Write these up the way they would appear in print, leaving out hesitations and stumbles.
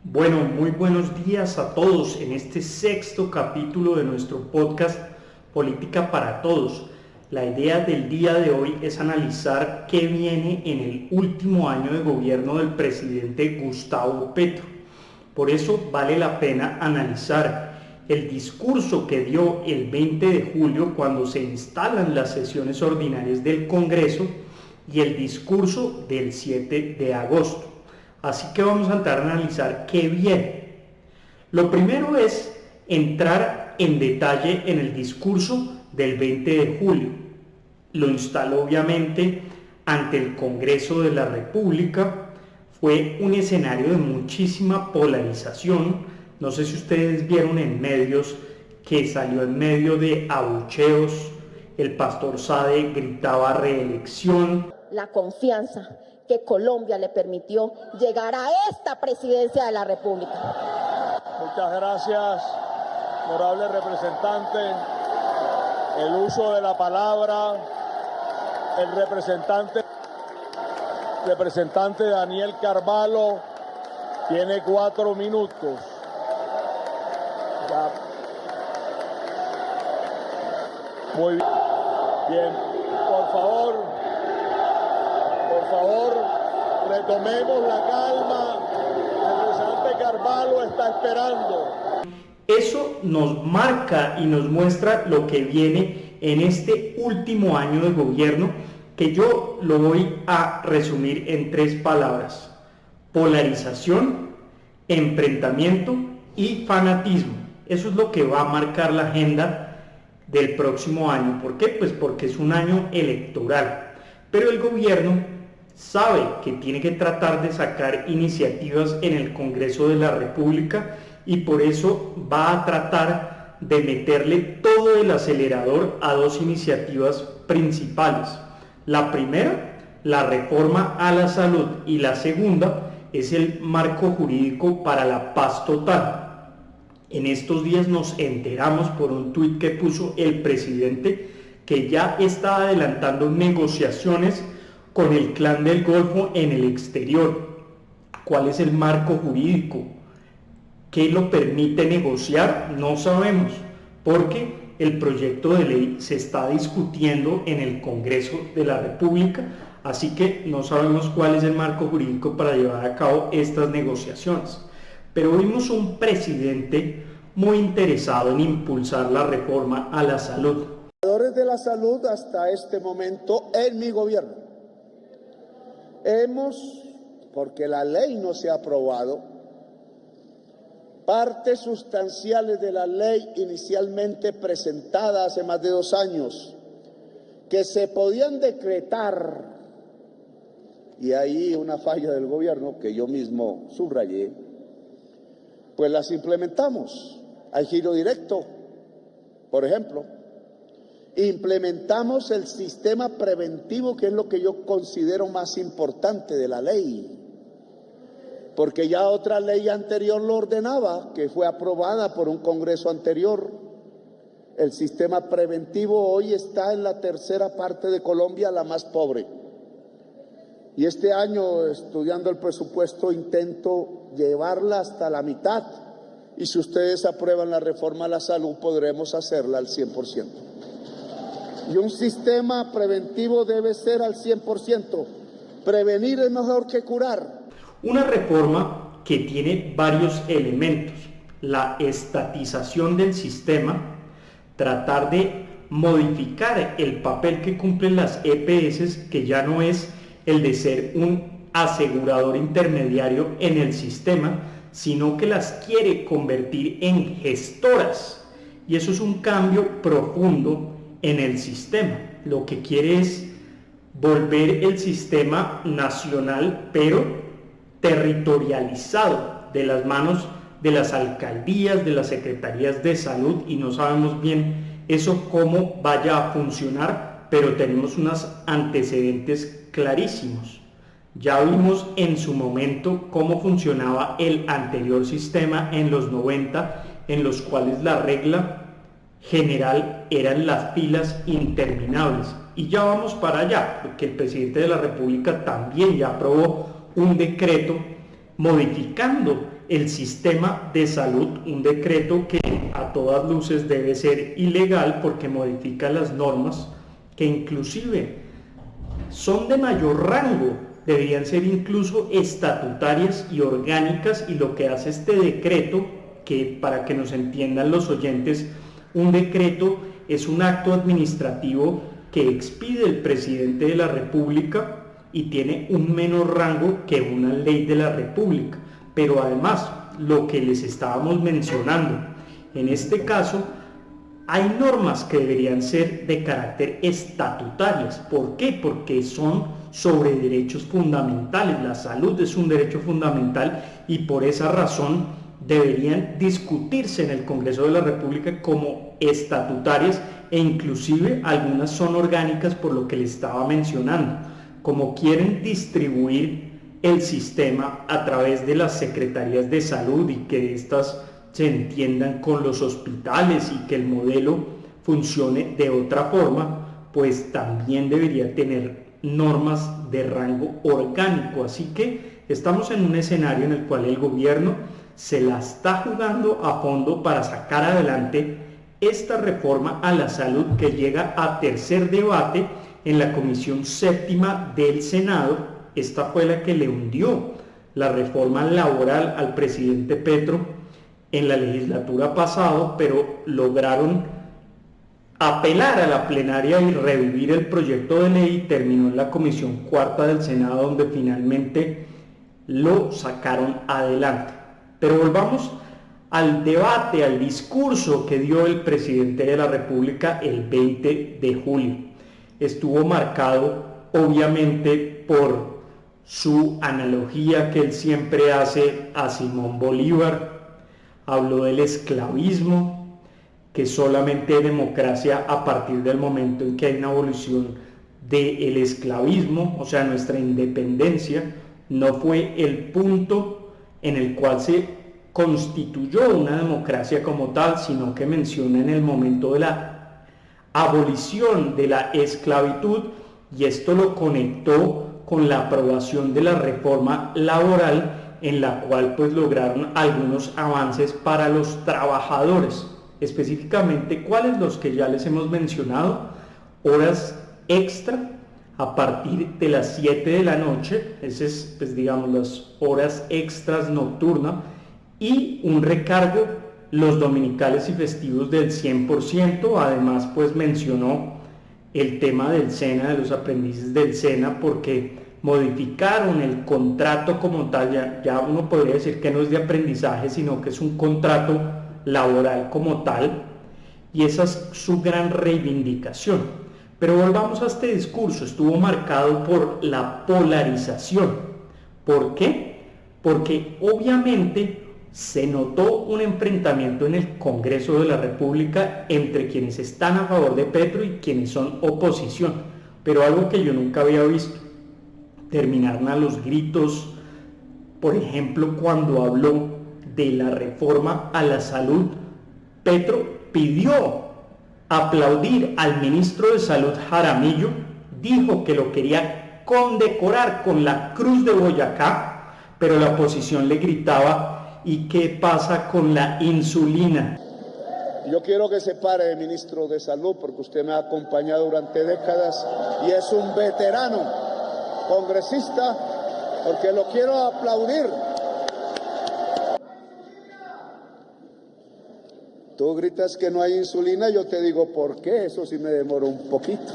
Bueno, muy buenos días a todos en este sexto capítulo de nuestro podcast Política para Todos. La idea del día de hoy es analizar qué viene en el último año de gobierno del presidente Gustavo Petro. Por eso vale la pena analizar el discurso que dio el 20 de julio cuando se instalan las sesiones ordinarias del Congreso y el discurso del 7 de agosto. Así que vamos a entrar a analizar qué viene. Lo primero es entrar en detalle en el discurso del 20 de julio. Lo instaló obviamente ante el Congreso de la República. Fue un escenario de muchísima polarización. No sé si ustedes vieron en medios que salió en medio de abucheos. El pastor Sade gritaba reelección. La confianza que Colombia le permitió llegar a esta presidencia de la República. Muchas gracias, honorable representante. El uso de la palabra, el representante Daniel Carvalho tiene 4 minutos. Ya. Muy bien. Bien, por favor, retomemos la calma. El representante Carvalho está esperando. Eso nos marca y nos muestra lo que viene en este último año de gobierno, que yo lo voy a resumir en 3 palabras: polarización, enfrentamiento y fanatismo. Eso es lo que va a marcar la agenda del próximo año. ¿Por qué? Pues porque es un año electoral, pero el gobierno sabe que tiene que tratar de sacar iniciativas en el Congreso de la República y por eso va a tratar de meterle todo el acelerador a 2 iniciativas principales. La primera, la reforma a la salud, y la segunda es el marco jurídico para la paz total. En estos días nos enteramos por un tuit que puso el presidente que ya está adelantando negociaciones con el Clan del Golfo en el exterior. ¿Cuál es el marco jurídico? ¿Qué lo permite negociar? No sabemos, porque el proyecto de ley se está discutiendo en el Congreso de la República, así que no sabemos cuál es el marco jurídico para llevar a cabo estas negociaciones. Pero vimos un presidente muy interesado en impulsar la reforma a la salud. De la salud hasta este momento en mi gobierno porque la ley no se ha aprobado, partes sustanciales de la ley inicialmente presentada hace más de 2 años, que se podían decretar, y ahí una falla del gobierno que yo mismo subrayé, pues las implementamos. Hay giro directo, por ejemplo. Implementamos el sistema preventivo, que es lo que yo considero más importante de la ley, porque ya otra ley anterior lo ordenaba, que fue aprobada por un Congreso anterior. El sistema preventivo hoy está en la tercera parte de Colombia, la más pobre. Y este año, estudiando el presupuesto, intento llevarla hasta la mitad. Y si ustedes aprueban la reforma a la salud, podremos hacerla al 100%. Y un sistema preventivo debe ser al 100%. Prevenir es mejor que curar. Una reforma que tiene varios elementos: la estatización del sistema, tratar de modificar el papel que cumplen las EPS, que ya no es el de ser un asegurador intermediario en el sistema, sino que las quiere convertir en gestoras. Y eso es un cambio profundo en el sistema. Lo que quiere es volver el sistema nacional, pero territorializado, de las manos de las alcaldías, de las secretarías de salud, y no sabemos bien eso cómo vaya a funcionar, pero tenemos unos antecedentes clarísimos. Ya vimos en su momento cómo funcionaba el anterior sistema en los 90, en los cuales la regla general eran las filas interminables, y ya vamos para allá, porque el presidente de la República también ya aprobó un decreto modificando el sistema de salud, un decreto que a todas luces debe ser ilegal porque modifica las normas que inclusive son de mayor rango, deberían ser incluso estatutarias y orgánicas, y lo que hace este decreto, que para que nos entiendan los oyentes, un decreto es un acto administrativo que expide el presidente de la República y tiene un menor rango que una ley de la República. Pero además, lo que les estábamos mencionando, en este caso, hay normas que deberían ser de carácter estatutarias. ¿Por qué? Porque son sobre derechos fundamentales. La salud es un derecho fundamental y por esa razón deberían discutirse en el Congreso de la República como estatutarias, e inclusive algunas son orgánicas, por lo que les estaba mencionando. Como quieren distribuir el sistema a través de las secretarías de salud y que éstas se entiendan con los hospitales y que el modelo funcione de otra forma, pues también debería tener normas de rango orgánico. Así que estamos en un escenario en el cual el gobierno se la está jugando a fondo para sacar adelante esta reforma a la salud, que llega a tercer debate en la Comisión Séptima del Senado. Esta fue la que le hundió la reforma laboral al presidente Petro en la legislatura pasada, pero lograron apelar a la plenaria y revivir el proyecto de ley, y terminó en la Comisión Cuarta del Senado, donde finalmente lo sacaron adelante. Pero volvamos al debate, al discurso que dio el presidente de la República el 20 de julio. Estuvo marcado obviamente por su analogía que él siempre hace a Simón Bolívar. Habló del esclavismo, que solamente hay democracia a partir del momento en que hay una abolición del esclavismo, o sea, nuestra independencia no fue el punto en el cual se constituyó una democracia como tal, sino que menciona en el momento de la abolición de la esclavitud, y esto lo conectó con la aprobación de la reforma laboral, en la cual pues lograron algunos avances para los trabajadores, específicamente cuáles, los que ya les hemos mencionado: horas extra a partir de las 7 de la noche, ese es pues digamos las horas extras nocturnas, y un recargo los dominicales y festivos del 100%. Además pues mencionó el tema del SENA, de los aprendices del SENA, porque modificaron el contrato como tal. Ya uno podría decir que no es de aprendizaje, sino que es un contrato laboral como tal, y esa es su gran reivindicación. Pero volvamos a este discurso. Estuvo marcado por la polarización. ¿Por qué? Porque obviamente se notó un enfrentamiento en el Congreso de la República entre quienes están a favor de Petro y quienes son oposición, pero algo que yo nunca había visto: terminaron a los gritos. Por ejemplo, cuando habló de la reforma a la salud, Petro pidió aplaudir al ministro de Salud, Jaramillo, dijo que lo quería condecorar con la Cruz de Boyacá, pero la oposición le gritaba: ¿y qué pasa con la insulina? Yo quiero que se pare, ministro de Salud, porque usted me ha acompañado durante décadas y es un veterano congresista, porque lo quiero aplaudir. Tú gritas que no hay insulina, yo te digo por qué, eso sí me demoró un poquito.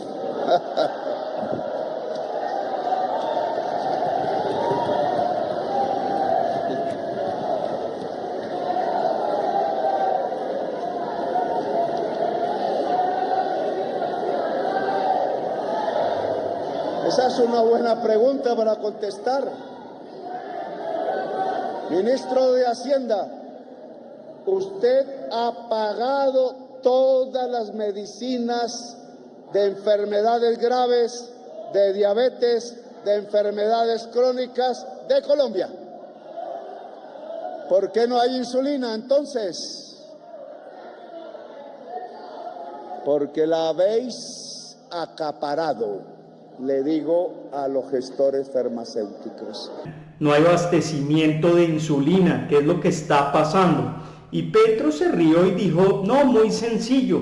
Esa es una buena pregunta para contestar. Ministro de Hacienda, usted ha pagado todas las medicinas de enfermedades graves, de diabetes, de enfermedades crónicas de Colombia. ¿Por qué no hay insulina entonces? Porque la habéis acaparado, le digo a los gestores farmacéuticos. no hay abastecimiento de insulina. ¿Qué es lo que está pasando? Y Petro se rió y dijo, no, muy sencillo,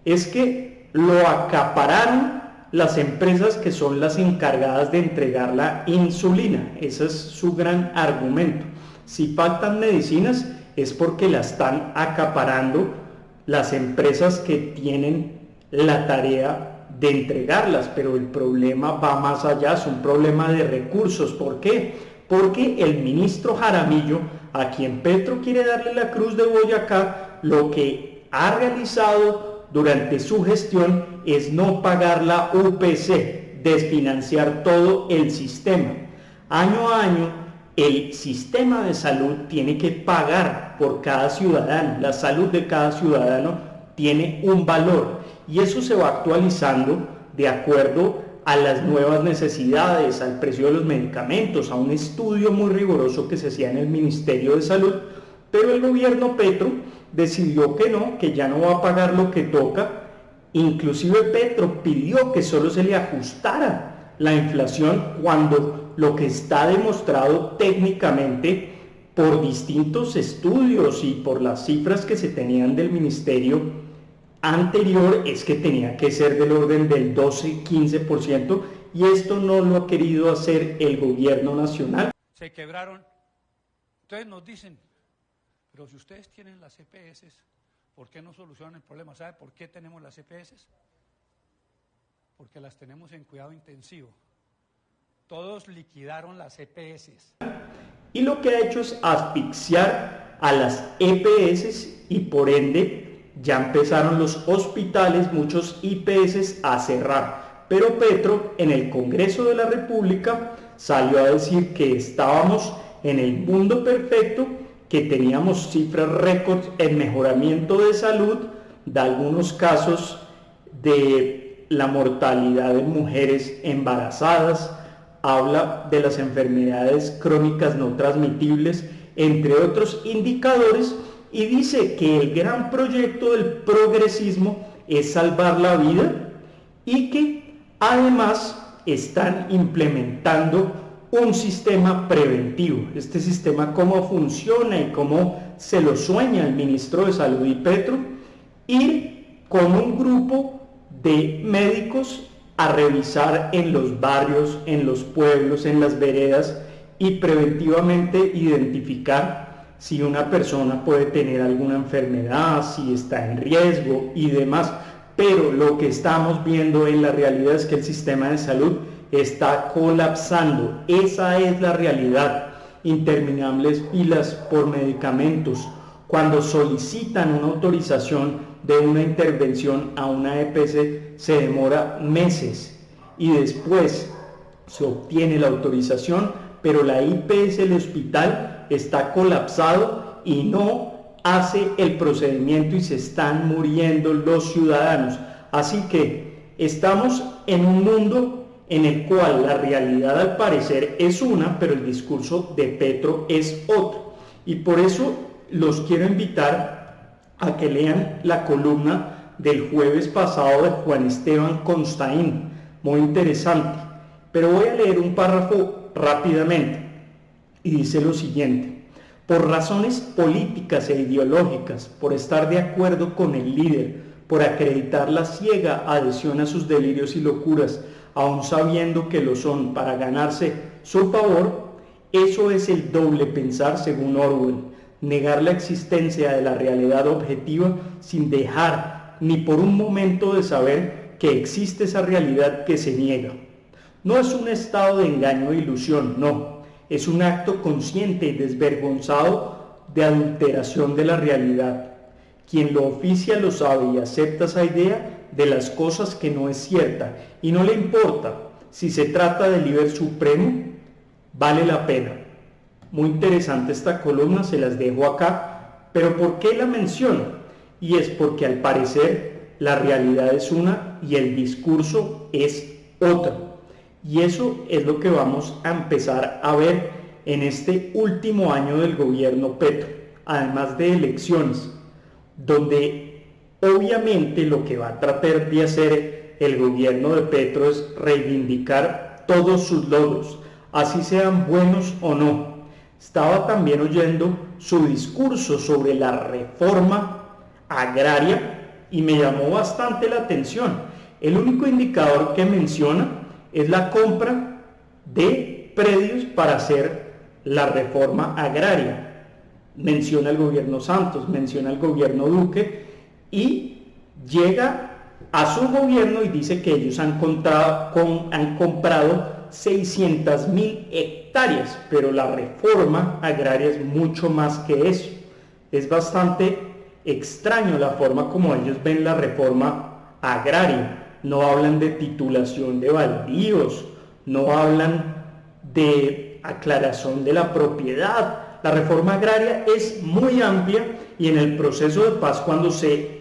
es que lo acapararon las empresas que son las encargadas de entregar la insulina. Ese es su gran argumento. Si faltan medicinas es porque la están acaparando las empresas que tienen la tarea de entregarlas, pero el problema va más allá, es un problema de recursos. ¿Por qué? Porque el ministro Jaramillo, a quien Petro quiere darle la Cruz de Boyacá, lo que ha realizado durante su gestión es no pagar la UPC, desfinanciar todo el sistema. Año a año, el sistema de salud tiene que pagar por cada ciudadano, la salud de cada ciudadano tiene un valor y eso se va actualizando de acuerdo a las nuevas necesidades, al precio de los medicamentos, a un estudio muy riguroso que se hacía en el Ministerio de Salud, pero el gobierno Petro decidió que no, que ya no va a pagar lo que toca. Inclusive Petro pidió que solo se le ajustara la inflación cuando lo que está demostrado técnicamente por distintos estudios y por las cifras que se tenían del ministerio anterior es que tenía que ser del orden del 12-15% y esto no lo ha querido hacer el gobierno nacional. Se quebraron. Entonces nos dicen, pero si ustedes tienen las EPS, ¿por qué no solucionan el problema? ¿Sabe por qué tenemos las EPS? Porque las tenemos en cuidado intensivo. Todos liquidaron las EPS. Y lo que ha hecho es asfixiar a las EPS y por ende ya empezaron los hospitales, muchos IPS a cerrar. Pero Petro en el Congreso de la República salió a decir que estábamos en el mundo perfecto, que teníamos cifras récords en mejoramiento de salud, de algunos casos de la mortalidad de mujeres embarazadas, habla de las enfermedades crónicas no transmitibles, entre otros indicadores, y dice que el gran proyecto del progresismo es salvar la vida y que además están implementando un sistema preventivo. Este sistema, cómo funciona y cómo se lo sueña el ministro de Salud y Petro, ir con un grupo de médicos a revisar en los barrios, en los pueblos, en las veredas y preventivamente identificar si una persona puede tener alguna enfermedad, si está en riesgo y demás. Pero lo que estamos viendo en la realidad es que el sistema de salud está colapsando. Esa es la realidad. Interminables filas por medicamentos. Cuando solicitan una autorización de una intervención a una EPS se demora meses y después se obtiene la autorización, pero la IPS del hospital está colapsado y no hace el procedimiento y se están muriendo los ciudadanos. Así que estamos en un mundo en el cual la realidad al parecer es una, pero el discurso de Petro es otro. Y por eso los quiero invitar a que lean la columna del jueves pasado de Juan Esteban Constaín, muy interesante. Pero voy a leer un párrafo rápidamente y dice lo siguiente: por razones políticas e ideológicas, por estar de acuerdo con el líder, por acreditar la ciega adhesión a sus delirios y locuras, aun sabiendo que lo son, para ganarse su favor, eso es el doble pensar según Orwell, negar la existencia de la realidad objetiva sin dejar ni por un momento de saber que existe esa realidad que se niega. No es un estado de engaño e ilusión, no, es un acto consciente y desvergonzado de adulteración de la realidad. Quien lo oficia lo sabe y acepta esa idea de las cosas que no es cierta y no le importa si se trata del líder supremo, vale la pena. Muy interesante esta columna, se las dejo acá, pero ¿por qué la menciono? Y es porque al parecer la realidad es una y el discurso es otra. Y eso es lo que vamos a empezar a ver en este último año del gobierno Petro, además de elecciones, donde obviamente lo que va a tratar de hacer el gobierno de Petro es reivindicar todos sus logros, así sean buenos o no. Estaba también oyendo su discurso sobre la reforma agraria y me llamó bastante la atención. El único indicador que menciona es la compra de predios para hacer la reforma agraria. Menciona el gobierno Santos, menciona el gobierno Duque y llega a su gobierno y dice que ellos han comprado 600.000 hectáreas, pero la reforma agraria es mucho más que eso. Es bastante extraño la forma como ellos ven la reforma agraria. No hablan de titulación de baldíos, no hablan de aclaración de la propiedad. La reforma agraria es muy amplia y en el proceso de paz, cuando se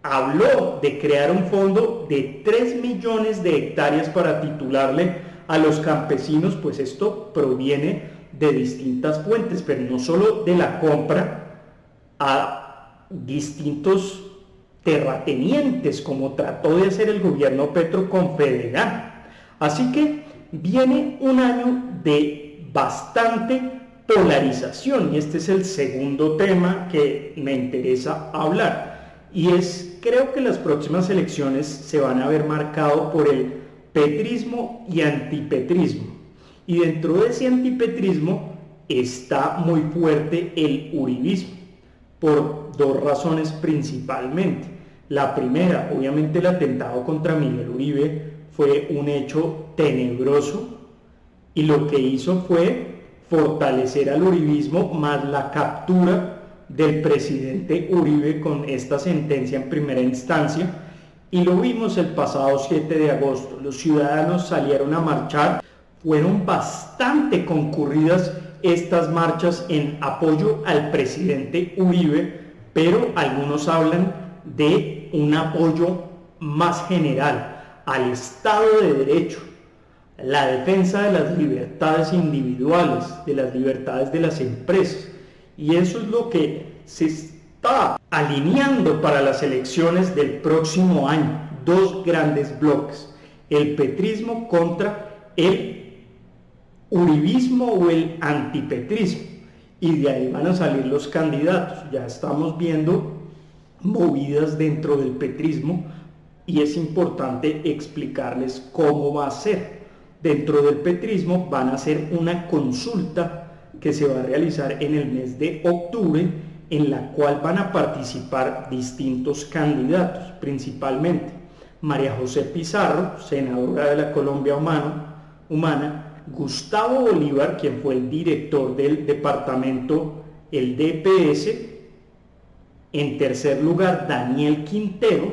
habló de crear un fondo de 3 millones de hectáreas para titularle a los campesinos, pues esto proviene de distintas fuentes, pero no solo de la compra a distintos terratenientes, como trató de hacer el gobierno Petro con Fedegan. Así que viene un año de bastante polarización, y este es el segundo tema que me interesa hablar, y creo que las próximas elecciones se van a ver marcado por el petrismo y antipetrismo, y dentro de ese antipetrismo está muy fuerte el uribismo, por dos razones principalmente. La primera, obviamente el atentado contra Miguel Uribe fue un hecho tenebroso y lo que hizo fue fortalecer al uribismo, más la captura del presidente Uribe con esta sentencia en primera instancia, y lo vimos el pasado 7 de agosto. Los ciudadanos salieron a marchar, fueron bastante concurridas estas marchas en apoyo al presidente Uribe, pero algunos hablan de un apoyo más general al Estado de Derecho, la defensa de las libertades individuales, de las libertades de las empresas, y eso es lo que se está alineando para las elecciones del próximo año. Dos grandes bloques, el petrismo contra el uribismo o el antipetrismo, y de ahí van a salir los candidatos. Ya estamos viendo movidas dentro del petrismo y es importante explicarles cómo va a ser. Dentro del petrismo van a hacer una consulta que se va a realizar en el mes de octubre, en la cual van a participar distintos candidatos, principalmente María José Pizarro, senadora de la Colombia Humana, Gustavo Bolívar, quien fue el director del departamento, el DPS, en tercer lugar Daniel Quintero,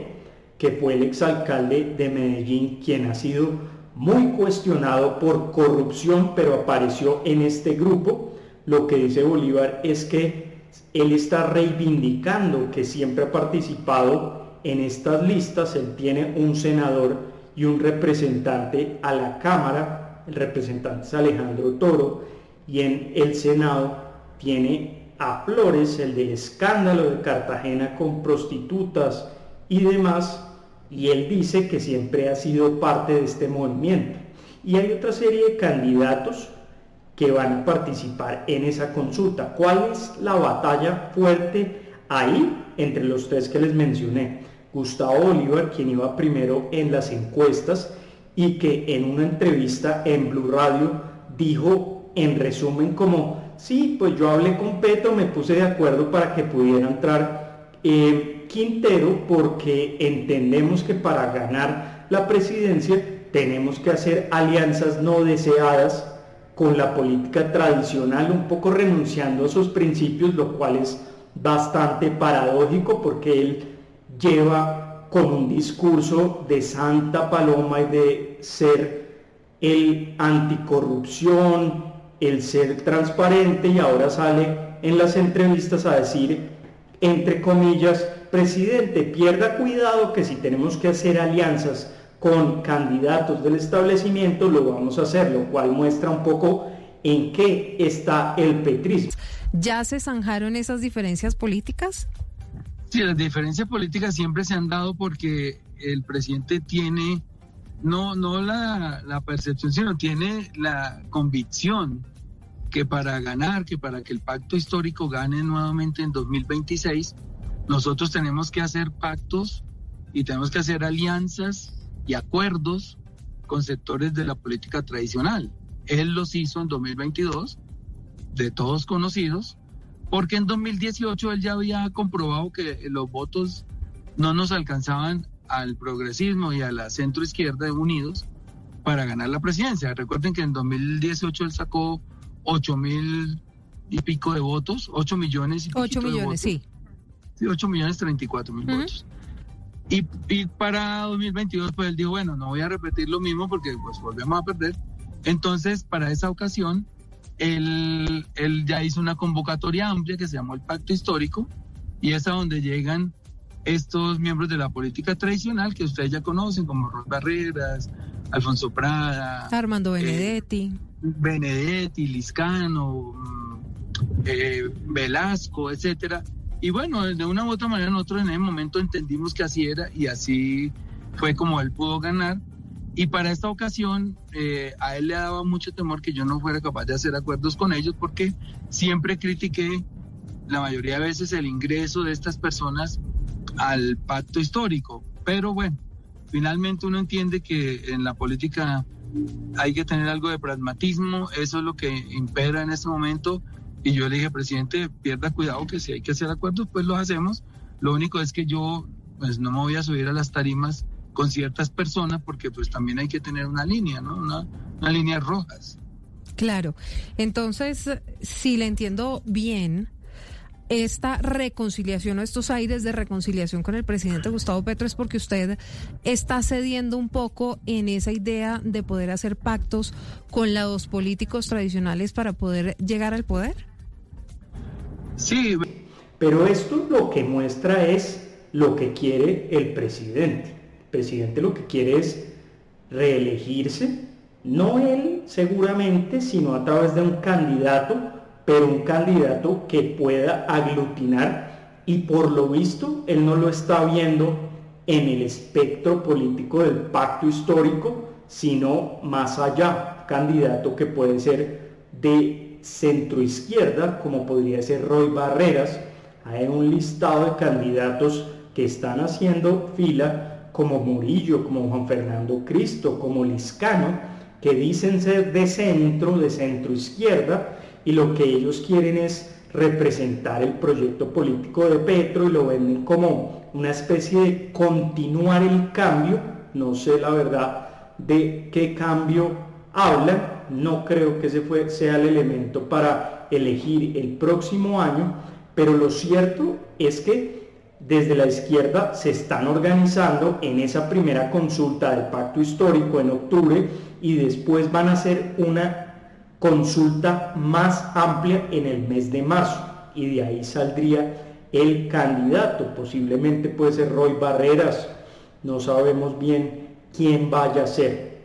que fue el exalcalde de Medellín, quien ha sido muy cuestionado por corrupción, pero apareció en este grupo. Lo que dice Bolívar es que él está reivindicando que siempre ha participado en estas listas. Él tiene un senador y un representante a la Cámara, el representante es Alejandro Toro, y en el Senado tiene a Flores, el del escándalo de Cartagena con prostitutas y demás, y él dice que siempre ha sido parte de este movimiento. Y hay otra serie de candidatos que van a participar en esa consulta. ¿Cuál es la batalla fuerte ahí entre los tres que les mencioné? Gustavo Bolívar, quien iba primero en las encuestas y que en una entrevista en Blue Radio dijo en resumen como: sí, pues yo hablé con Petro, me puse de acuerdo para que pudiera entrar Quintero, porque entendemos que para ganar la presidencia tenemos que hacer alianzas no deseadas con la política tradicional, un poco renunciando a sus principios, lo cual es bastante paradójico porque él lleva con un discurso de Santa Paloma y de ser el anticorrupción, el ser transparente, y ahora sale en las entrevistas a decir, entre comillas: presidente, pierda cuidado que si tenemos que hacer alianzas con candidatos del establecimiento, lo vamos a hacer, lo cual muestra un poco en qué está el petrismo. ¿Ya se zanjaron esas diferencias políticas? Sí, las diferencias políticas siempre se han dado porque el presidente tiene no la percepción, sino tiene la convicción que para ganar, que para que el pacto histórico gane nuevamente en 2026, nosotros tenemos que hacer pactos y tenemos que hacer alianzas y acuerdos con sectores de la política tradicional. Él los hizo en 2022, de todos conocidos, porque en 2018 él ya había comprobado que los votos no nos alcanzaban al progresismo y a la centro izquierda unidos para ganar la presidencia. Recuerden que en 2018 él sacó 8.000 y pico de votos, 8 millones y pico 8 millones, de votos. sí. Sí, 8.034.000 votos. Y para 2022 pues él dijo, bueno, no voy a repetir lo mismo porque pues volvemos a perder. Entonces, para esa ocasión, él ya hizo una convocatoria amplia que se llamó el Pacto Histórico, y es a donde llegan estos miembros de la política tradicional que ustedes ya conocen, como Roy Barreras, Alfonso Prada, Armando Benedetti, Liscano, Velasco, etcétera. Y bueno, de una u otra manera nosotros en ese momento entendimos que así era y así fue como él pudo ganar. Y para esta ocasión a él le daba mucho temor que yo no fuera capaz de hacer acuerdos con ellos, porque siempre critiqué la mayoría de veces el ingreso de estas personas al pacto histórico. Pero bueno, finalmente uno entiende que en la política hay que tener algo de pragmatismo, eso es lo que impera en este momento. Y yo le dije, presidente, pierda cuidado, que si hay que hacer acuerdos, pues los hacemos. Lo único es que yo pues no me voy a subir a las tarimas con ciertas personas, porque pues también hay que tener una línea, ¿no? Una línea rojas. Claro. Entonces, si le entiendo bien, esta reconciliación o estos aires de reconciliación con el presidente Gustavo Petro es porque usted está cediendo un poco en esa idea de poder hacer pactos con los políticos tradicionales para poder llegar al poder. Sí. Pero esto lo que muestra es lo que quiere el presidente. El presidente lo que quiere es reelegirse, no él seguramente, sino a través de un candidato, pero un candidato que pueda aglutinar, y por lo visto él no lo está viendo en el espectro político del pacto histórico, sino más allá, candidato que puede ser de centroizquierda, como podría ser Roy Barreras. Hay un listado de candidatos que están haciendo fila, como Murillo, como Juan Fernando Cristo, como Liscano, que dicen ser de centroizquierda, y lo que ellos quieren es representar el proyecto político de Petro y lo venden como una especie de continuar el cambio. No sé la verdad de qué cambio hablan, no creo que ese sea el elemento para elegir el próximo año, pero lo cierto es que desde la izquierda se están organizando en esa primera consulta del pacto histórico en octubre, y después van a hacer una consulta más amplia en el mes de marzo, y de ahí saldría el candidato. Posiblemente puede ser Roy Barreras, no sabemos bien quién vaya a ser.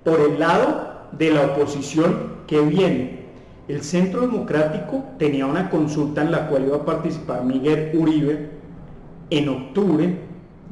Por el lado de la oposición, ¿qué viene? El Centro Democrático tenía una consulta en la cual iba a participar Miguel Uribe en octubre.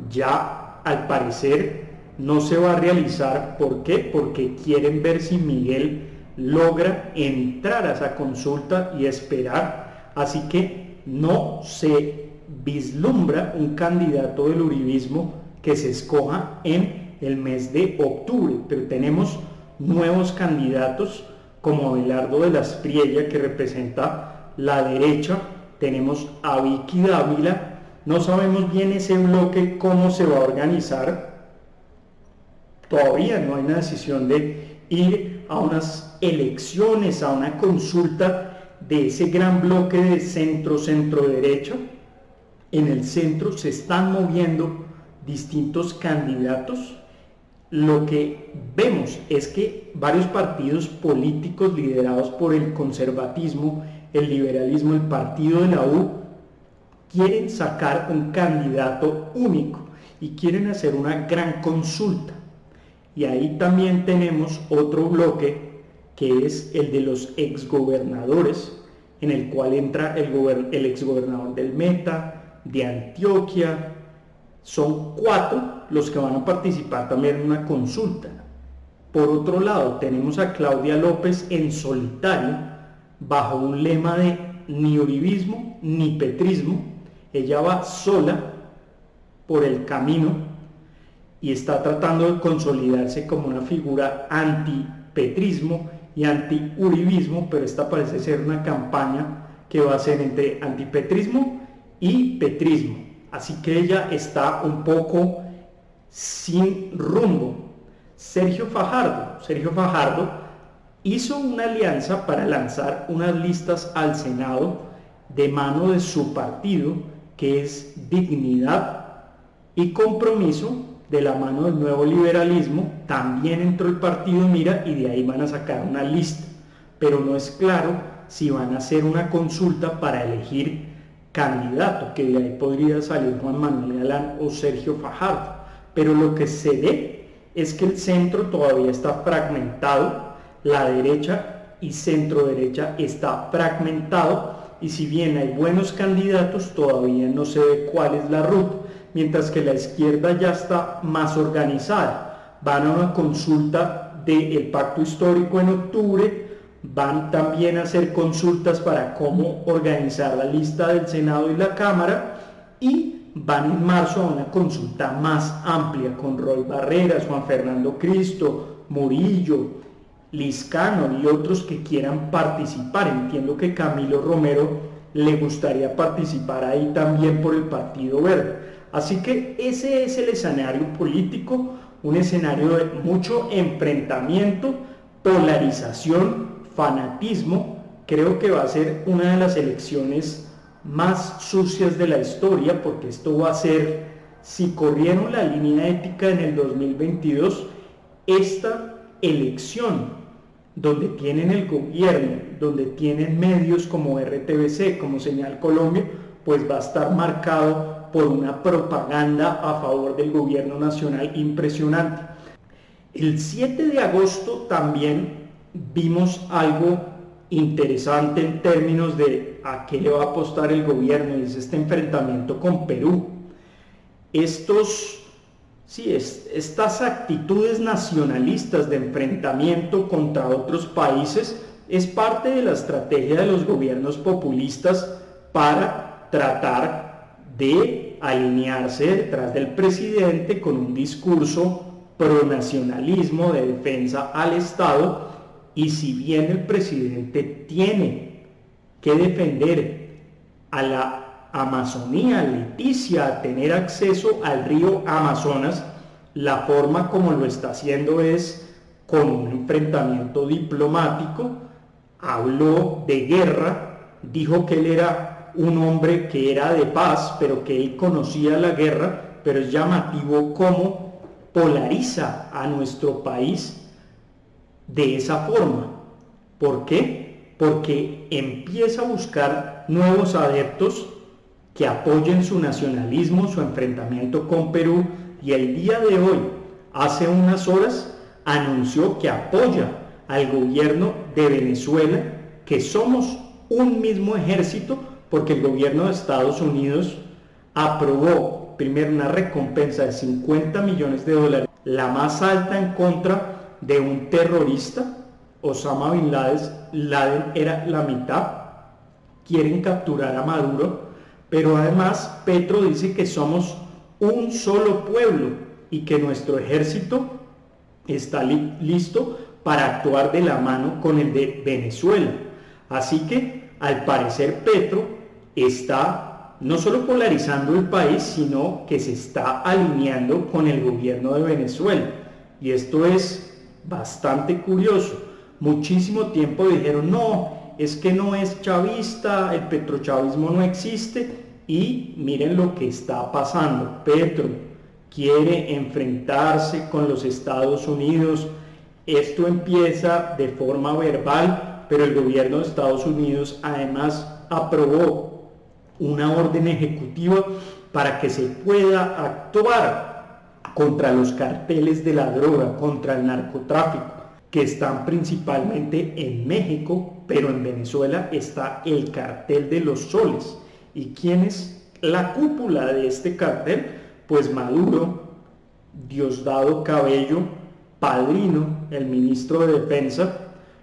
Ya al parecer no se va a realizar. ¿Por qué? Porque quieren ver si Miguel logra entrar a esa consulta y esperar. Así que no se vislumbra un candidato del uribismo que se escoja en el mes de octubre, pero tenemos nuevos candidatos como Abelardo de la Espriella, que representa la derecha. Tenemos a Vicky Dávila. No sabemos bien ese bloque cómo se va a organizar. Todavía no hay una decisión de ir a unas elecciones, a una consulta de ese gran bloque de centro-derecha. En el centro se están moviendo distintos candidatos. Lo que vemos es que varios partidos políticos liderados por el conservatismo, el liberalismo, el partido de la U, quieren sacar un candidato único y quieren hacer una gran consulta. Y ahí también tenemos otro bloque, que es el de los exgobernadores, en el cual entra el exgobernador del Meta, de Antioquia. Son 4 los que van a participar también en una consulta. Por otro lado, tenemos a Claudia López en solitario, bajo un lema de ni uribismo ni petrismo. Ella va sola por el camino y está tratando de consolidarse como una figura antipetrismo y antiuribismo, pero esta parece ser una campaña que va a ser entre antipetrismo y petrismo. Así que ella está un poco sin rumbo. Sergio Fajardo hizo una alianza para lanzar unas listas al Senado de mano de su partido, que es Dignidad y Compromiso, de la mano del Nuevo Liberalismo. También entró el partido Mira y de ahí van a sacar una lista, pero no es claro si van a hacer una consulta para elegir candidato, que de ahí podría salir Juan Manuel Galán o Sergio Fajardo. Pero lo que se ve es que el centro todavía está fragmentado, la derecha y centro derecha está fragmentado, y si bien hay buenos candidatos, todavía no se ve cuál es la ruta, mientras que la izquierda ya está más organizada. Van a una consulta del Pacto Histórico en octubre, van también a hacer consultas para cómo organizar la lista del Senado y la Cámara, y van en marzo a una consulta más amplia con Roy Barreras, Juan Fernando Cristo, Murillo, Liscano y otros que quieran participar. Entiendo que Camilo Romero le gustaría participar ahí también por el Partido Verde. Así que ese es el escenario político, un escenario de mucho enfrentamiento, polarización, fanatismo. Creo que va a ser una de las elecciones más sucias de la historia, porque esto va a ser, si corrieron la línea ética en el 2022, esta elección, donde tienen el gobierno, donde tienen medios como RTBC, como Señal Colombia, pues va a estar marcado por una propaganda a favor del gobierno nacional impresionante. El 7 de agosto también vimos algo interesante en términos de a qué le va a apostar el gobierno, y es este enfrentamiento con Perú. Estas actitudes nacionalistas de enfrentamiento contra otros países es parte de la estrategia de los gobiernos populistas para tratar de alinearse detrás del presidente con un discurso pronacionalismo de defensa al Estado. Y si bien el presidente tiene que defender a la Amazonía, Leticia, a tener acceso al río Amazonas, la forma como lo está haciendo es con un enfrentamiento diplomático. Habló de guerra, dijo que él era un hombre que era de paz, pero que él conocía la guerra, pero es llamativo cómo polariza a nuestro país de esa forma. ¿Por qué? Porque empieza a buscar nuevos adeptos que apoyen su nacionalismo, su enfrentamiento con Perú, y el día de hoy, hace unas horas, anunció que apoya al gobierno de Venezuela, que somos un mismo ejército, porque el gobierno de Estados Unidos aprobó primero una recompensa de $50 millones, la más alta en contra de un terrorista. Osama Bin Laden era la mitad. Quieren capturar a Maduro, pero además Petro dice que somos un solo pueblo y que nuestro ejército está listo para actuar de la mano con el de Venezuela. Así que al parecer Petro está no solo polarizando el país, sino que se está alineando con el gobierno de Venezuela, y esto es bastante curioso. Muchísimo tiempo dijeron, no, es que no es chavista, el petrochavismo no existe, y miren lo que está pasando. Petro quiere enfrentarse con los Estados Unidos. Esto empieza de forma verbal, pero el gobierno de Estados Unidos además aprobó una orden ejecutiva para que se pueda actuar contra los carteles de la droga, contra el narcotráfico, que están principalmente en México, pero en Venezuela está el cartel de los soles. ¿Y quién es la cúpula de este cartel? Pues Maduro Diosdado Cabello, Padrino, el ministro de Defensa,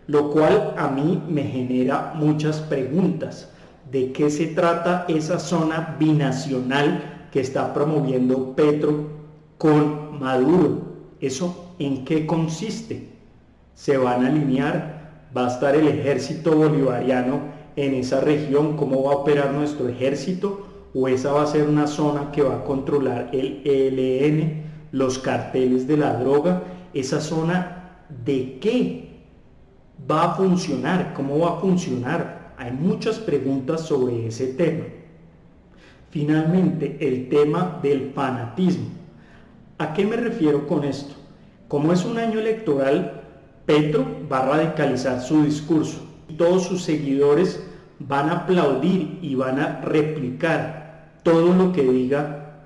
lo cual a mí me genera muchas preguntas. ¿De qué se trata esa zona binacional que está promoviendo Petro con Maduro? ¿Eso en qué consiste? ¿Se van a alinear? ¿Va a estar el ejército bolivariano en esa región? ¿Cómo va a operar nuestro ejército? ¿O esa va a ser una zona que va a controlar el ELN, los carteles de la droga? ¿Esa zona de qué va a funcionar? ¿Cómo va a funcionar? Hay muchas preguntas sobre ese tema. Finalmente, el tema del fanatismo. ¿A qué me refiero con esto? Como es un año electoral, Petro va a radicalizar su discurso. Todos sus seguidores van a aplaudir y van a replicar todo lo que diga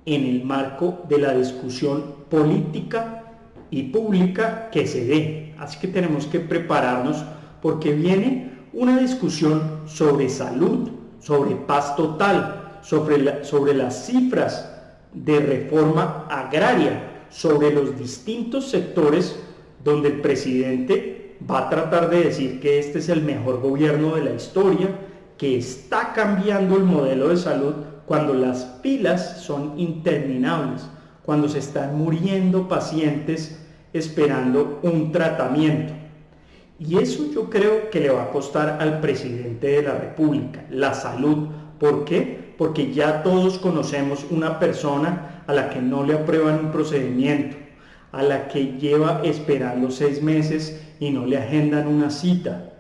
en el marco de la discusión política y pública que se dé. Así que tenemos que prepararnos porque viene una discusión sobre salud, sobre paz total, sobre las cifras de reforma agraria, sobre los distintos sectores donde el presidente va a tratar de decir que este es el mejor gobierno de la historia, que está cambiando el modelo de salud cuando las filas son interminables, cuando se están muriendo pacientes esperando un tratamiento. Y eso yo creo que le va a costar al presidente de la República, la salud. ¿Por qué? Porque ya todos conocemos una persona a la que no le aprueban un procedimiento, a la que lleva esperando 6 meses y no le agendan una cita,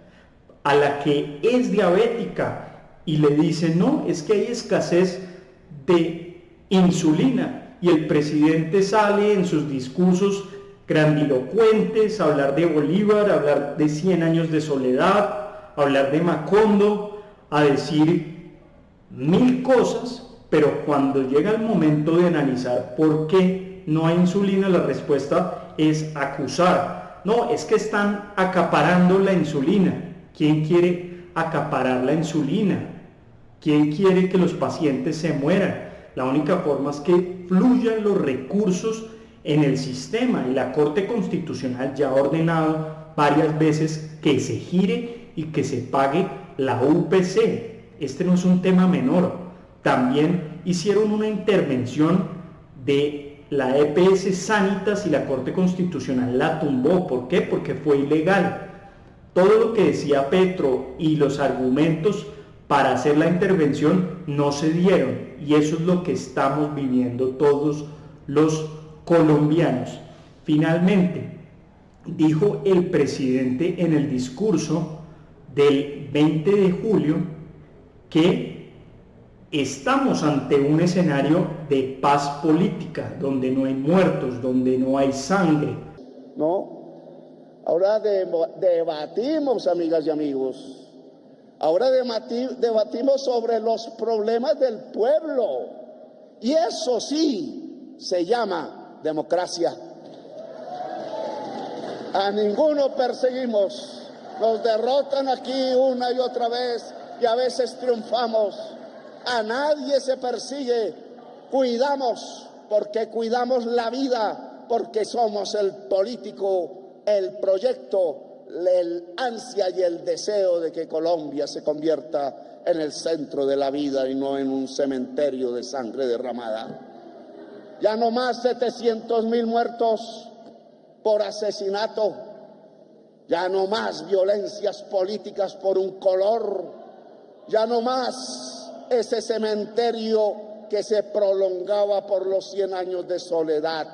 a la que es diabética y le dicen, no, es que hay escasez de insulina, y el presidente sale en sus discursos grandilocuentes a hablar de Bolívar, a hablar de 100 años de soledad, a hablar de Macondo, a decir 1000 cosas, pero cuando llega el momento de analizar por qué no hay insulina, la respuesta es acusar. No, es que están acaparando la insulina. ¿Quién quiere acaparar la insulina? ¿Quién quiere que los pacientes se mueran? La única forma es que fluyan los recursos en el sistema, y la Corte Constitucional ya ha ordenado varias veces que se gire y que se pague la UPC. Este no es un tema menor. También hicieron una intervención de la EPS Sanitas y la Corte Constitucional la tumbó. ¿Por qué? Porque fue ilegal. Todo lo que decía Petro y los argumentos para hacer la intervención no se dieron, y eso es lo que estamos viviendo todos los colombianos. Finalmente, dijo el presidente en el discurso del 20 de julio que estamos ante un escenario de paz política, donde no hay muertos, donde no hay sangre. No, ahora debatimos, amigas y amigos. Ahora debatimos sobre los problemas del pueblo, y eso sí se llama democracia. A ninguno perseguimos, nos derrotan aquí una y otra vez y a veces triunfamos. A nadie se persigue, cuidamos, porque cuidamos la vida, porque somos el político, el proyecto, el ansia y el deseo de que Colombia se convierta en el centro de la vida y no en un cementerio de sangre derramada. Ya no más 700.000 muertos por asesinato, ya no más violencias políticas por un color, ya no más ese cementerio que se prolongaba por los 100 años de soledad.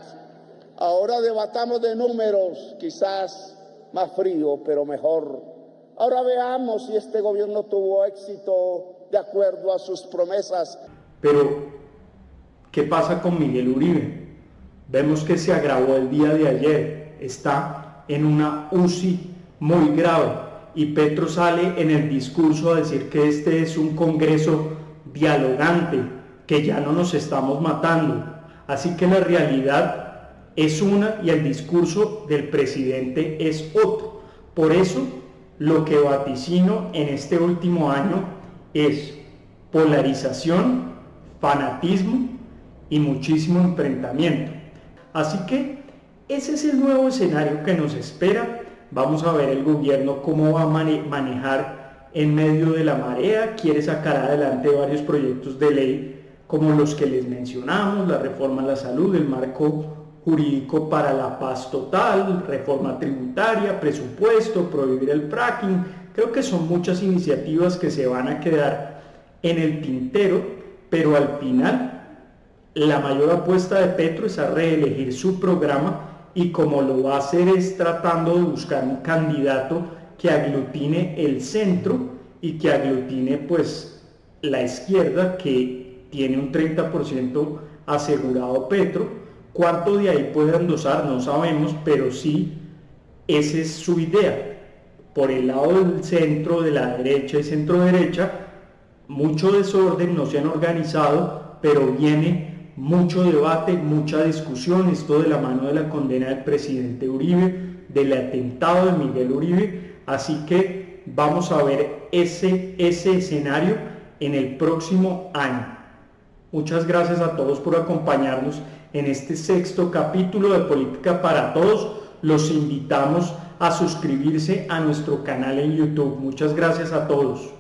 Ahora debatamos de números, quizás más frío, pero mejor. Ahora veamos si este gobierno tuvo éxito de acuerdo a sus promesas. Pero, ¿qué pasa con Miguel Uribe? Vemos que se agravó el día de ayer, está en una UCI muy grave, y Petro sale en el discurso a decir que este es un congreso dialogante, que ya no nos estamos matando. Así que la realidad es una y el discurso del presidente es otro. Por eso, lo que vaticino en este último año es polarización, fanatismo y muchísimo enfrentamiento. Así que ese es el nuevo escenario que nos espera. Vamos a ver el gobierno cómo va a manejar en medio de la marea. Quiere sacar adelante varios proyectos de ley como los que les mencionamos, la reforma a la salud, el marco jurídico para la paz total, reforma tributaria, presupuesto, prohibir el fracking. Creo que son muchas iniciativas que se van a quedar en el tintero, pero al final la mayor apuesta de Petro es a reelegir su programa, y como lo va a hacer es tratando de buscar un candidato que aglutine el centro y que aglutine pues la izquierda, que tiene un 30% asegurado Petro. ¿Cuánto de ahí puede endosar? No sabemos, pero sí, esa es su idea. Por el lado del centro, de la derecha y centro derecha, mucho desorden, no se han organizado, pero viene mucho debate, mucha discusión, esto de la mano de la condena del presidente Uribe, del atentado de Miguel Uribe. Así que vamos a ver ese escenario en el próximo año. Muchas gracias a todos por acompañarnos en este 6º capítulo de Política para Todos. Los invitamos a suscribirse a nuestro canal en YouTube. Muchas gracias a todos.